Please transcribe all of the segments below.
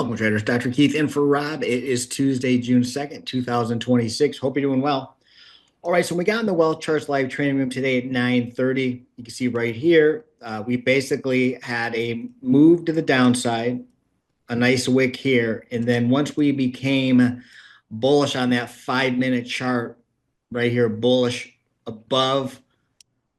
Welcome, traders. Dr. Keith in for Rob. It is Tuesday, June 2nd, 2026. Hope you're doing well. All right, so we got in the WealthCharts live training room today at 9:30. You can see right here, we basically had a move to the downside, a nice wick here. And then once we became bullish on that 5-minute chart right here, bullish above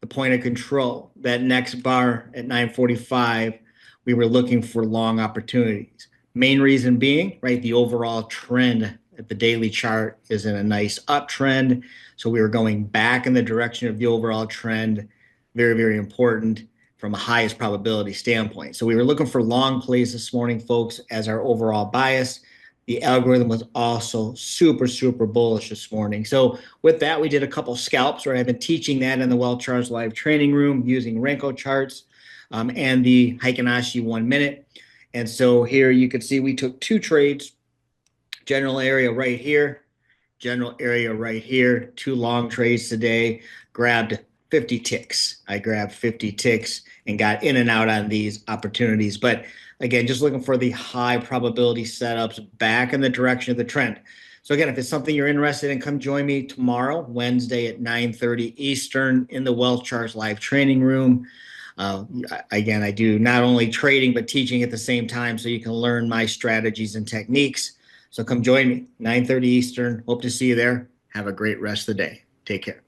the point of control, that next bar at 9:45, we were looking for long opportunities. Main reason being, right, the overall trend at the daily chart is in a nice uptrend. So we were going back in the direction of the overall trend. Very, very important from a highest probability standpoint. So we were looking for long plays this morning, folks, as our overall bias. The algorithm was also super, super bullish this morning. So with that, we did a couple scalps, right? I've been teaching that in the WealthCharts live training room using Renko charts and the Heikin-Ashi 1 minute. And so here you can see we took two trades, general area right here, general area right here, two long trades today, grabbed 50 ticks. I grabbed 50 ticks and got in and out on these opportunities. But again, just looking for the high probability setups back in the direction of the trend. So again, if it's something you're interested in, come join me tomorrow, Wednesday at 9:30 Eastern in the WealthCharts live training room. Again, I do not only trading, but teaching at the same time so you can learn my strategies and techniques. So come join me, 9:30 Eastern. Hope to see you there. Have a great rest of the day. Take care.